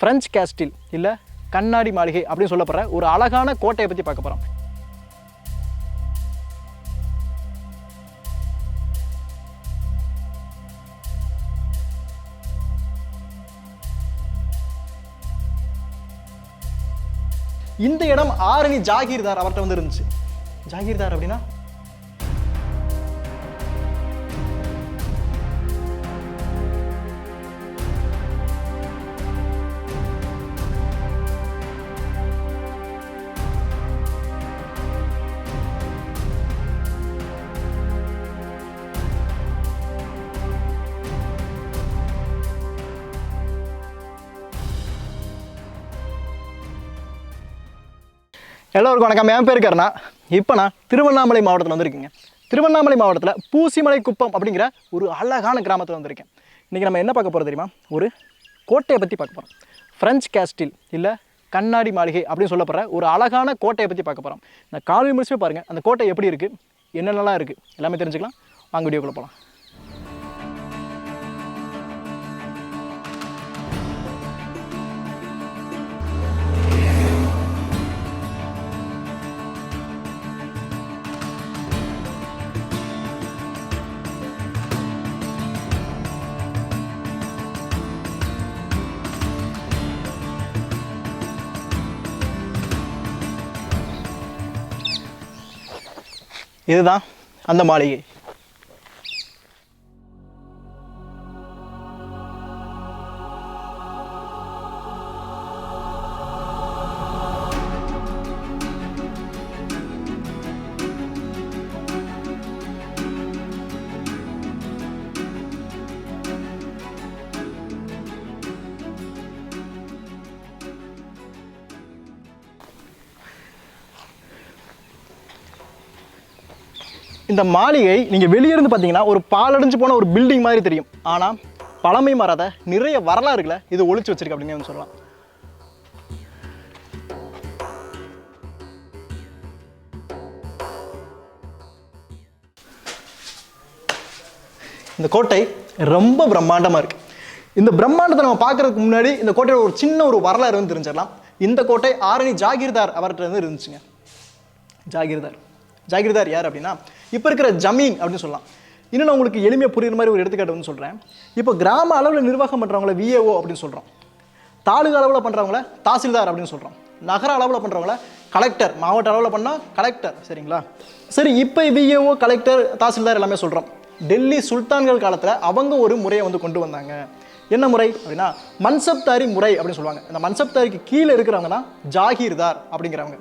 French castle இல்லை கண்ணாடி மாளிகை அப்படின்னு சொல்லப்படுற ஒரு அழகான கோட்டையை பற்றி பார்க்க போகிறோம். இந்த இடம் ஆரணி ஜாகீர்தார் அவர்கிட்ட வந்து இருந்துச்சு. ஜாகீர்தார் அப்படின்னா எல்லோருக்கும் வணக்கம். என் பேர் கருணா. இப்போ நான் திருவண்ணாமலை மாவட்டத்தில் வந்திருக்கேங்க. திருவண்ணாமலை மாவட்டத்தில் பூசிமலை குப்பம் அப்படிங்கிற ஒரு அழகான கிராமத்தில் வந்திருக்கேன். இன்றைக்கி நம்ம என்ன பார்க்க போகிறது தெரியுமா? ஒரு கோட்டையை பற்றி பார்க்க போகிறோம். ஃப்ரெஞ்ச் கேஸ்டில் இல்லை கண்ணாடி மாளிகை அப்படின்னு சொல்லப்படுற ஒரு அழகான கோட்டையை பற்றி பார்க்க போகிறோம். இந்த காணொலி முடிச்சுமே பாருங்கள், அந்த கோட்டை எப்படி இருக்குது, என்னென்னலாம் இருக்குது எல்லாமே தெரிஞ்சுக்கலாம். வாங்க வீடியோக்குள்ளே போகலாம். இதுதான் அந்த மாளிகை. இந்த மாளிகை நீங்கள் வெளியிருந்து பார்த்தீங்கன்னா ஒரு பாலடைஞ்சு போன ஒரு பில்டிங் மாதிரி தெரியும். ஆனால் பழமை மாறாத நிறைய வரலாறுகளை இது ஒளிச்சு வச்சிருக்கு அப்படின்னு சொல்லலாம். இந்த கோட்டை ரொம்ப பிரம்மாண்டமாக இருக்குது. இந்த பிரம்மாண்டத்தை நம்ம பார்க்கறதுக்கு முன்னாடி இந்த கோட்டையோட ஒரு சின்ன ஒரு வரலாறு வந்து தெரிஞ்சிடலாம். இந்த கோட்டை ஆரணி ஜாகீர்தார் அவர்கிட்ட இருந்து இருந்துச்சுங்க. ஜாகீர்தார் யார் அப்படின்னா இப்போ இருக்கிற ஜமீன் அப்படின்னு சொல்லலாம். இன்னும் நான் உங்களுக்கு எளிமையாக புரியுற மாதிரி ஒரு எடுத்துக்காட்டு வந்து சொல்கிறேன். இப்போ கிராம அளவில் நிர்வாகம் பண்ணுறவங்கள விஏஓ அப்படின்னு சொல்கிறோம். தாலுகா அளவில் பண்ணுறவங்கள தாசில்தார் அப்படின்னு சொல்கிறோம். நகர அளவில் பண்ணுறவங்கள கலெக்டர், மாவட்ட அளவில் பண்ணால் கலெக்டர். சரிங்களா? சரி, இப்போ விஏஓ, கலெக்டர், தாசில்தார் எல்லாமே சொல்கிறோம். டெல்லி சுல்தான்கள் காலத்தில் அவங்க ஒரு முறையை வந்து கொண்டு வந்தாங்க. என்ன முறை அப்படின்னா மன்சப்தாரி முறை அப்படின்னு சொல்லுவாங்க. இந்த மன்சப்தாரிக்கு கீழே இருக்கிறவங்க தான் ஜாகீர்தார் அப்படிங்கிறவங்க.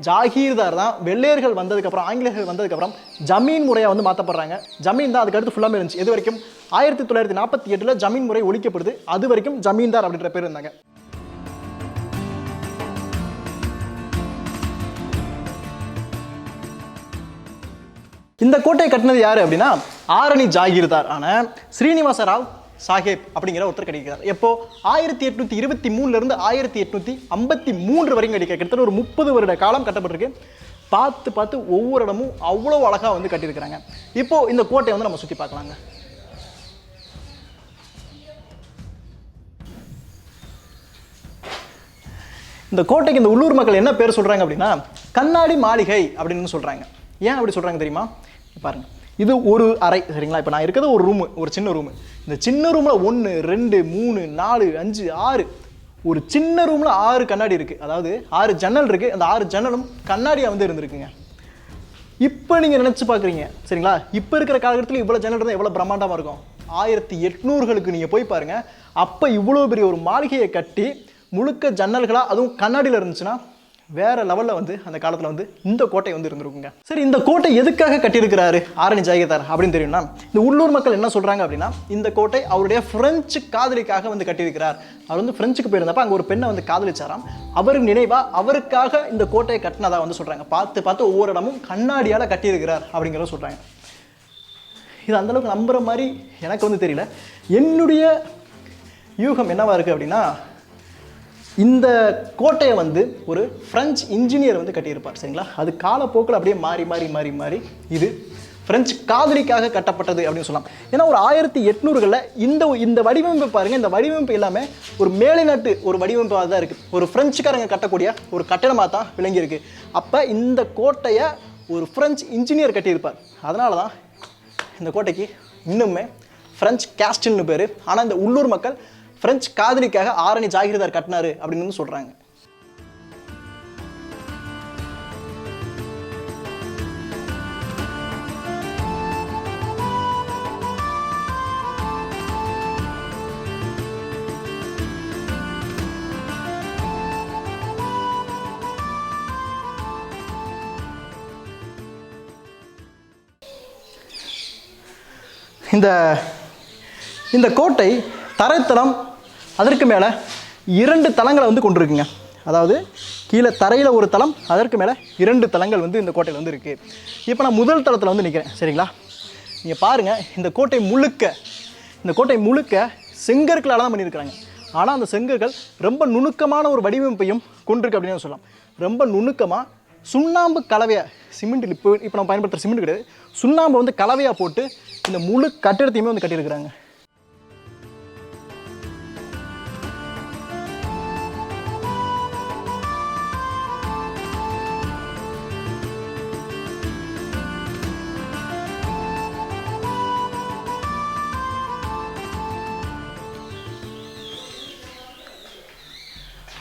ஜாகீர்தார் தான் வெள்ளையர்கள் வந்ததுக்கப்புறம், ஆங்கிலேயர்கள் வந்ததுக்கப்புறம் ஜமீன் முறையை வந்து மாற்றப்படுறாங்க. ஜமீன் தான் அதுக்கு அடுத்து ஃபுல்லாமே இருந்துச்சு. இது வரைக்கும் 1948 ஜமீன் முறை ஒழிக்கப்படுது. அது வரைக்கும் ஜமீன்தார் அப்படின்ற பேர் இருந்தாங்க. இந்த கோட்டையை கட்டினது யாரு அப்படின்னா ஆரணி ஜாகீர்தார் ஆன ஸ்ரீனிவாச ராவ் சாஹேப் அப்படிங்கிற ஒருத்தர் கட்டிக்கிறார். எப்போ 1823 1853 வரைக்கும் கட்டிக்க, கிட்டத்தட்ட ஒரு 30 வருட காலம் கட்டப்பட்டிருக்கு. பார்த்து ஒவ்வொரு இடமும் அவ்வளோ அழகாக வந்து கட்டியிருக்கிறாங்க. இப்போ இந்த கோட்டையை வந்து நம்ம சுற்றி பார்க்கலாங்க. இந்த கோட்டைக்கு இந்த உள்ளூர் மக்கள் என்ன பேர் சொல்றாங்க அப்படின்னா கண்ணாடி மாளிகை அப்படின்னு சொல்றாங்க. ஏன் அப்படி சொல்றாங்க தெரியுமா? பாருங்க, இது ஒரு அறை. சரிங்களா? இப்போ நான் இருக்கிறது ஒரு ரூமு, ஒரு சின்ன ரூமு. இந்த சின்ன ரூமில் 1 2 3 4 5 6 ஒரு சின்ன ரூமில் 6 கண்ணாடி இருக்குது. அதாவது 6 ஜன்னல் இருக்குது. அந்த 6 ஜன்னலும் கண்ணாடியாக வந்து இருந்திருக்குங்க. இப்போ நீங்கள் நினச்சி பார்க்குறீங்க, சரிங்களா? இப்போ இருக்கிற காலகட்டத்தில் இவ்வளோ ஜன்னல் இருந்தால் எவ்வளோ பிரம்மாண்டமாக இருக்கும். 1800களுக்கு நீங்கள் போய் பாருங்கள். அப்போ இவ்வளோ பெரிய ஒரு மாளிகையை கட்டி முழுக்க ஜன்னல்களாக அதுவும் கண்ணாடியில் இருந்துச்சுன்னா வேற லெவலில் வந்து அந்த காலத்தில் வந்து இந்த கோட்டை வந்து இருந்திருக்குங்க. சரி, இந்த கோட்டை எதுக்காக கட்டியிருக்கிறாரு ஆரணி ஜாகீர்தார் அப்படின்னு தெரியும்னா, இந்த உள்ளூர் மக்கள் என்ன சொல்றாங்க அப்படின்னா இந்த கோட்டை அவருடைய பிரெஞ்சு காதலிக்காக வந்து கட்டியிருக்கிறார். அவர் வந்து பிரெஞ்சுக்கு போயிருந்தப்ப அங்கே ஒரு பெண்ணை வந்து காதலிச்சாராம். அவருக்கு நினைவா அவருக்காக இந்த கோட்டையை கட்டினதா வந்து சொல்றாங்க. பார்த்து ஒவ்வொரு இடமும் கண்ணாடியால் கட்டியிருக்கிறார் அப்படிங்கிறத சொல்றாங்க. இது அந்த அளவுக்கு நம்புற மாதிரி எனக்கு வந்து தெரியல. என்னுடைய யூகம் என்னவா இருக்கு அப்படின்னா இந்த கோட்டையை வந்து ஒரு பிரெஞ்சு இன்ஜினியர் வந்து கட்டியிருப்பார். சரிங்களா? அது காலப்போக்கில் அப்படியே மாறி இது பிரெஞ்சு காதலிக்காக கட்டப்பட்டது அப்படின்னு சொல்லலாம். ஏன்னா ஒரு 1800களில் இந்த வடிவமைப்பு பாருங்கள், இந்த வடிவமைப்பு எல்லாமே ஒரு மேலை நாட்டு ஒரு வடிவமைப்பாக தான் இருக்குது. ஒரு பிரெஞ்சுக்காரங்க கட்டக்கூடிய ஒரு கட்டடமாக தான் விளங்கியிருக்கு. அப்போ இந்த கோட்டையை ஒரு பிரெஞ்சு இன்ஜினியர் கட்டியிருப்பார். அதனால தான் இந்த கோட்டைக்கு இன்னுமே பிரெஞ்சு கேஸ்டில்னு பேர். ஆனால் இந்த உள்ளூர் மக்கள் பிரெஞ்சு காதலிக்காக ஆரணி ஜாகிரதார் கட்டினாரு அப்படின்னு சொல்கிறாங்க. இந்த கோட்டை தரைத்தளம், அதற்கு மேலே 2 தளங்களை வந்து கொண்டிருக்குங்க. அதாவது கீழே தரையில் ஒரு தளம், அதற்கு மேலே 2 தளங்கள் வந்து இந்த கோட்டையில் வந்து இருக்குது. இப்போ நான் முதல் தளத்தில் வந்து நிற்கிறேன். சரிங்களா? நீங்கள் பாருங்கள், இந்த கோட்டை முழுக்க செங்கற்களால் தான் பண்ணியிருக்கிறாங்க. ஆனால் அந்த செங்கற்கள் ரொம்ப நுணுக்கமான ஒரு வடிவமைப்பையும் கொண்டிருக்கு அப்படின்னு சொல்லலாம். ரொம்ப நுணுக்கமாக சுண்ணாம்பு கலவையாக, சிமெண்ட் இப்போ நம்ம பயன்படுத்துகிற சிமெண்ட் கிடையாது, சுண்ணாம்பு வந்து கலவையாக போட்டு இந்த முழு கட்டிடத்தையுமே வந்து கட்டியிருக்கிறாங்க.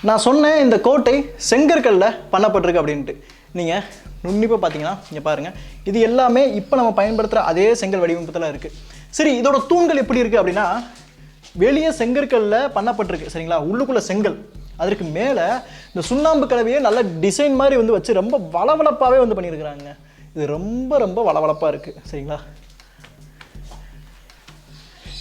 நான் சொன்னேன் இந்த கோட்டை செங்கற்களில் பண்ணப்பட்டிருக்கு அப்படின்ட்டு. நீங்கள் நுண்ணிப்பாக பார்த்தீங்கன்னா இங்கே பாருங்கள், இது எல்லாமே இப்போ நம்ம பயன்படுத்துகிற அதே செங்கல் வடிவமைப்பத்தில் இருக்குது. சரி, இதோட தூண்கள் எப்படி இருக்குது அப்படின்னா, வெளியே செங்கற்களில் பண்ணப்பட்டிருக்கு. சரிங்களா? உள்ளுக்குள்ளே செங்கல், அதற்கு மேலே இந்த சுண்ணாம்பு கலவையே நல்ல டிசைன் மாதிரி வந்து வச்சு ரொம்ப வளவளப்பாகவே வந்து பண்ணியிருக்கிறாங்க. இது ரொம்ப ரொம்ப வளவளப்பாக இருக்குது. சரிங்களா?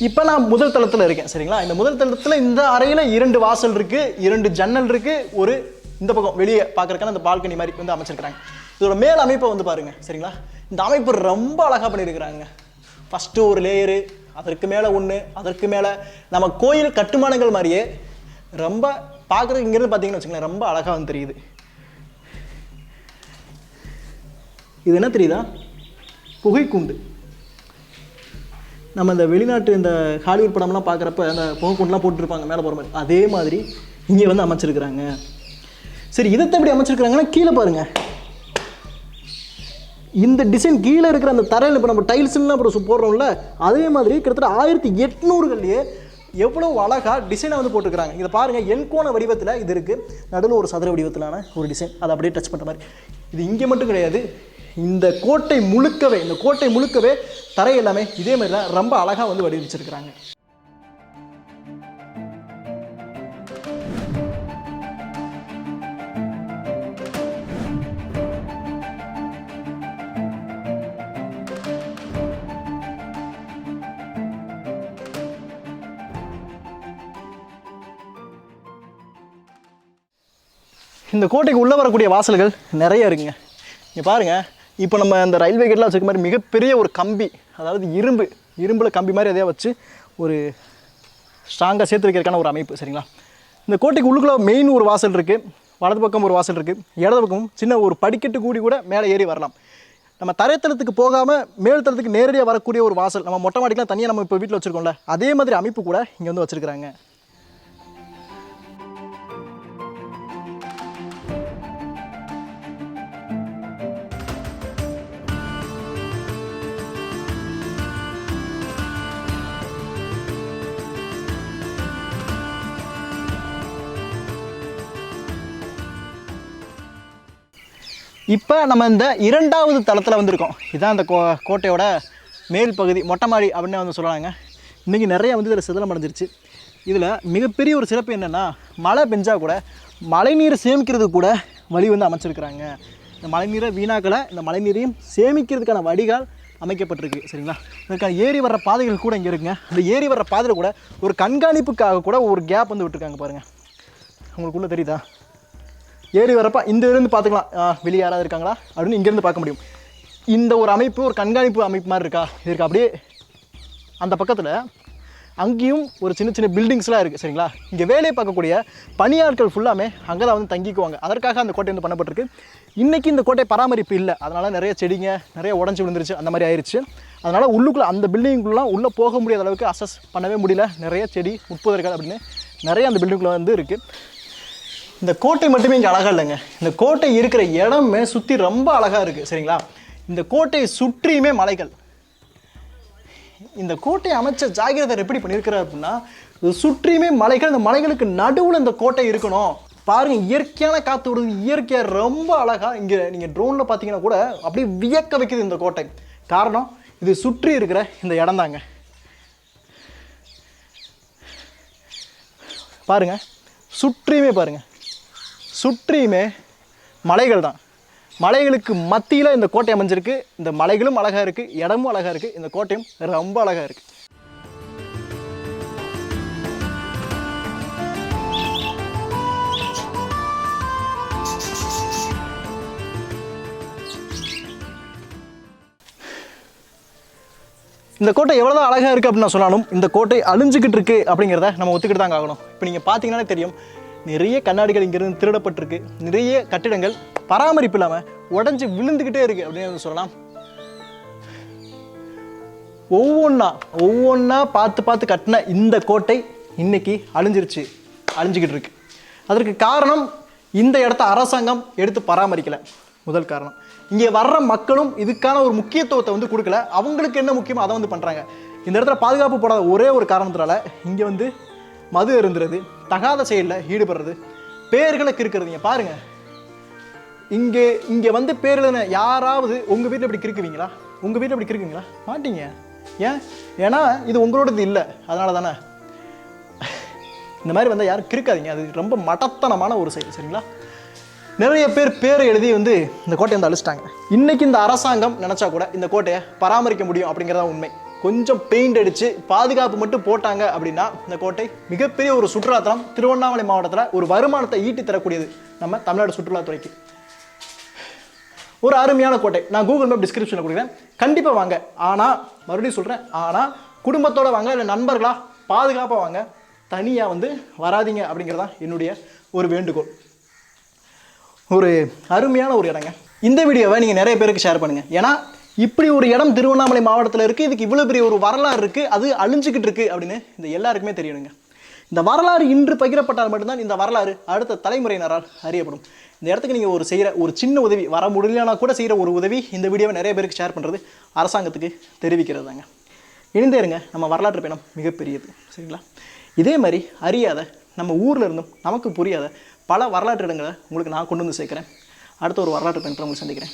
இப்போ நான் முதல் தளத்தில் இருக்கேன். சரிங்களா? இந்த முதல் தளத்தில் இந்த அறையில் 2 வாசல் இருக்குது, 2 ஜன்னல் இருக்குது, ஒரு இந்த பக்கம் வெளியே பார்க்குறக்கான அந்த பால்கனி மாதிரி வந்து அமைச்சிருக்கிறாங்க. இதோட மேல் அமைப்பை வந்து பாருங்கள். சரிங்களா? இந்த அமைப்பு ரொம்ப அழகாக பண்ணியிருக்கிறாங்க. ஃபஸ்ட்டு ஒரு லேயரு, அதற்கு மேலே ஒன்று, அதற்கு மேலே நம்ம கோயில் கட்டுமானங்கள் மாதிரியே ரொம்ப பார்க்குறதுக்கு இங்கேருந்து பார்த்தீங்கன்னு வச்சுக்கோங்களேன், ரொம்ப அழகாக வந்து தெரியுது. இது என்ன தெரியுதா? புகைக்கூண்டு. நம்ம இந்த வெளிநாட்டு இந்த ஹாலிவுட் படம்லாம் பார்க்குறப்ப அந்த புகைக்கூண்டுலாம் போட்டுருப்பாங்க மேலே போகிற மாதிரி, அதே மாதிரி இங்கே வந்து அமைச்சிருக்கிறாங்க. சரி, இதை எப்படி அமைச்சிருக்கிறாங்கன்னா கீழே பாருங்கள், இந்த டிசைன் கீழே இருக்கிற அந்த தரையில் இப்போ நம்ம டைல்ஸ்லாம் அப்புறம் போடுறோம்ல, அதே மாதிரி கிட்டத்தட்ட 1800களிலேயே எவ்வளோ அழகாக டிசைனை வந்து போட்டுருக்காங்க. இதை பாருங்கள், எண்கோண வடிவத்தில் இது இருக்குது, நடுவில் ஒரு சதுர வடிவத்திலான ஒரு டிசைன், அதை அப்படியே டச் பண்ணுற மாதிரி. இது இங்கே மட்டும் கிடையாது, இந்த கோட்டை முழுக்கவே தரை எல்லாமே இதே மாதிரி தான் ரொம்ப அழகாக வந்து வடிவமைச்சிருக்கிறாங்க. இந்த கோட்டைக்கு உள்ளே வரக்கூடிய வாசல்கள் நிறைய இருக்குங்க. இங்கே பாருங்கள், இப்போ நம்ம அந்த ரயில்வே கேட்லாம் வச்சுக்க மாதிரி மிகப்பெரிய ஒரு கம்பி, அதாவது இரும்பில் கம்பி மாதிரி எதையா வச்சு ஒரு ஸ்ட்ராங்காக சேர்த்து வைக்கிறதுக்கான ஒரு அமைப்பு. சரிங்களா? இந்த கோட்டைக்கு உள்ளுக்குள்ளே மெயின் ஒரு வாசல் இருக்குது, வலது பக்கம் ஒரு வாசல் இருக்குது, இடது பக்கம் சின்ன ஒரு படிக்கட்டு கூடி கூட மேலே ஏறி வரலாம். நம்ம தரைத்தளத்துக்கு போகாமல் மேல் தளத்துக்கு நேரடியாக வரக்கூடிய ஒரு வாசல், நம்ம மொட்டை மாடிக்கெலாம் தனியாக நம்ம இப்போ வீட்டில் வச்சுருக்கோம்ல, அதே மாதிரி அமைப்பு கூட இங்கே வந்து வச்சுருக்கிறாங்க. இப்போ நம்ம இந்த 2வது தளத்தில் வந்திருக்கோம். இதுதான் அந்த கோட்டையோட மேல் பகுதி, மொட்டை மாடி அப்படின்னு வந்து சொல்லலாங்க. இன்றைக்கி நிறையா வந்து இதில் சிதலம் அடைஞ்சிருச்சு. இதில் மிகப்பெரிய ஒரு சிறப்பு என்னென்னா, மழை பெஞ்சால் கூட மழைநீரை சேமிக்கிறதுக்கு கூட வழி வந்து அமைச்சிருக்கிறாங்க. இந்த மழைநீரை வீணாக்கலை, இந்த மழைநீரையும் சேமிக்கிறதுக்கான வடிகால் அமைக்கப்பட்டிருக்கு. சரிங்களா? இதுக்கான ஏறி வர்ற பாதைகள் கூட இங்கே இருக்குங்க. இந்த ஏறி வர்ற பாதையில் கூட ஒரு கண்காணிப்புக்காக கூட ஒரு கேப் வந்து விட்டுருக்காங்க பாருங்கள். உங்களுக்குள்ளே தெரியுதா? ஏறி வரப்போ இந்த இருந்து பார்த்துக்கலாம், வெளியே யாராவது இருக்காங்களா அப்படின்னு இங்கேருந்து பார்க்க முடியும். இந்த ஒரு அமைப்பு ஒரு கண்காணிப்பு அமைப்பு மாதிரி இருக்கா, இதற்கு அப்படியே அந்த பக்கத்தில் அங்கேயும் ஒரு சின்ன சின்ன பில்டிங்ஸ்லாம் இருக்குது சரிங்களா. இங்கே வேலையை பார்க்கக்கூடிய பணியாட்கள் ஃபுல்லாமே அங்கே தான் வந்து தங்கிக்குவாங்க. அதற்காக அந்த கோட்டை வந்து பண்ணப்பட்டிருக்கு. இன்றைக்கி இந்த கோட்டை பராமரிப்பு இல்லை, அதனால் நிறைய செடிங்க நிறைய உடஞ்சி விழுந்துருச்சு, அந்த மாதிரி ஆயிடுச்சு. அதனால் உள்ளுக்குள்ளே அந்த பில்டிங்குள்ளலாம் உள்ளே போக முடியாத அளவுக்கு அசஸ் பண்ணவே முடியல. நிறைய செடி உட்புதர்கள் அப்படின்னு நிறைய அந்த பில்டிங்குள்ளே வந்து இருக்குது. இந்த கோட்டை மட்டுமே இங்கே அழகாக இல்லைங்க, இந்த கோட்டை இருக்கிற இடமே சுற்றி ரொம்ப அழகாக இருக்குது சரிங்களா. இந்த கோட்டையை சுற்றியுமே மலைகள். இந்த கோட்டையை அமைச்ச ஜாகிரதர் எப்படி பண்ணியிருக்கிறார் அப்படின்னா, சுற்றியுமே மலைகள், இந்த மலைகளுக்கு நடுவில் இந்த கோட்டை இருக்கணும். பாருங்கள், இயற்கையான காற்று விடுது, இயற்கையாக ரொம்ப அழகாக. இங்கே நீங்கள் ட்ரோனில் பார்த்தீங்கன்னா கூட அப்படியே வியக்க வைக்குது இந்த கோட்டை. காரணம் இது சுற்றி இருக்கிற இந்த இடம் தாங்க. பாருங்கள், சுற்றியுமே பாருங்கள், சுற்றியுமே மலைகள் தான். மலைகளுக்கு மத்தியில் இந்த கோட்டை அமைஞ்சிருக்கு. இந்த மலைகளும் அழகாக இருக்குது, இடமும் அழகாக இருக்குது, இந்த கோட்டையும் ரொம்ப அழகாக இருக்குது. இந்த கோட்டை எவ்வளோதான் அழகாக இருக்குது அப்படின்னு நான் சொன்னாலும் இந்த கோட்டை அழிஞ்சிக்கிட்டு இருக்கு அப்படிங்கிறத நம்ம ஒத்துக்கிட்டு தாங்க ஆகணும். இப்போ நீங்கள் பார்த்தீங்கன்னாலே தெரியும், நிறைய கண்ணாடிகள் இங்கேருந்து திருடப்பட்டிருக்கு, நிறைய கட்டிடங்கள் பராமரிப்பு இல்லாமல் உடஞ்சி விழுந்துக்கிட்டே இருக்குது அப்படின்னு சொல்லலாம். ஒவ்வொன்றா பார்த்து கட்டின இந்த கோட்டை இன்னைக்கு அழிஞ்சிக்கிட்டு இருக்கு. அதற்கு காரணம் இந்த இடத்த அரசாங்கம் எடுத்து பராமரிக்கலை. முதல் காரணம். இங்கே வர்ற மக்களும் இதுக்கான ஒரு முக்கியத்துவத்தை வந்து கொடுக்கல. அவங்களுக்கு என்ன முக்கியமோ அதை வந்து பண்ணுறாங்க. இந்த இடத்துல பாதுகாப்பு போடாத ஒரே ஒரு காரணத்தினால இங்கே வந்து மது அருந்துறது, தகாத செயலில் ஈடுபடுறது, பேர்களை கிறுக்கிறதுங்க. பாருங்கள், இங்கே வந்து பேர்களை யாராவது உங்கள் வீட்டில் இப்படி கிறுக்குவீங்களா? உங்கள் வீட்டில் இப்படி கிறுக்குவீங்களா? மாட்டீங்க. ஏன்னா இது உங்களோடது இல்லை, அதனால தானே. இந்த மாதிரி வந்து யாரும் கிறுக்காதீங்க, அது ரொம்ப மடத்தனமான ஒரு செயல் சரிங்களா. நிறைய பேரை எழுதி வந்து இந்த கோட்டையை வந்து அழிச்சிட்டாங்க. இன்றைக்கி இந்த அரசாங்கம் நினச்சா கூட இந்த கோட்டையை பராமரிக்க முடியும் அப்படிங்கிறதா உண்மை. கொஞ்சம் பெயிண்ட் அடித்து பாதுகாப்பு மட்டும் போட்டாங்க அப்படின்னா இந்த கோட்டை மிகப்பெரிய ஒரு சுற்றுலாத்தலம். திருவண்ணாமலை மாவட்டத்தில் ஒரு வருமானத்தை ஈட்டி தரக்கூடியது நம்ம தமிழ்நாடு சுற்றுலாத்துறைக்கு. ஒரு அருமையான கோட்டை. நான் கூகுள் மேப் டிஸ்கிரிப்ஷனில் கொடுக்குறேன், கண்டிப்பாக வாங்க. ஆனால் மறுபடியும் சொல்கிறேன், ஆனால் குடும்பத்தோடு வாங்க, இல்லை நண்பர்களாக பாதுகாப்பாக வாங்க, தனியாக வந்து வராதிங்க அப்படிங்கிறதான் என்னுடைய ஒரு வேண்டுகோள். ஒரு அருமையான ஒரு இடங்க. இந்த வீடியோவை நீங்கள் நிறைய பேருக்கு ஷேர் பண்ணுங்கள். ஏன்னா இப்படி ஒரு இடம் திருவண்ணாமலை மாவட்டத்தில் இருக்குது, இதுக்கு இவ்வளோ பெரிய ஒரு வரலாறு இருக்குது, அது அழிஞ்சிக்கிட்டு இருக்குது அப்படின்னு இந்த எல்லாருக்குமே தெரியணுங்க. இந்த வரலாறு இன்று பகிரப்பட்டால் மட்டும்தான் இந்த வரலாறு அடுத்த தலைமுறையினரால் அறியப்படும். இந்த இடத்துக்கு நீங்கள் செய்கிற ஒரு சின்ன உதவி, வர முடியலனா கூட செய்கிற ஒரு உதவி, இந்த வீடியோவை நிறைய பேருக்கு ஷேர் பண்ணுறது, அரசாங்கத்துக்கு தெரிவிக்கிறது தாங்க. இணைந்தே இருங்க, நம்ம வரலாற்று பயணம் மிகப்பெரியது சரிங்களா. இதே மாதிரி அறியாத, நம்ம ஊரில் இருந்தும் நமக்கு புரியாத பல வரலாற்று இடங்களை உங்களுக்கு நான் கொண்டு வந்து சேர்க்குறேன். அடுத்த ஒரு வரலாற்று பயணத்தை உங்களுக்கு சந்திக்கிறேன்.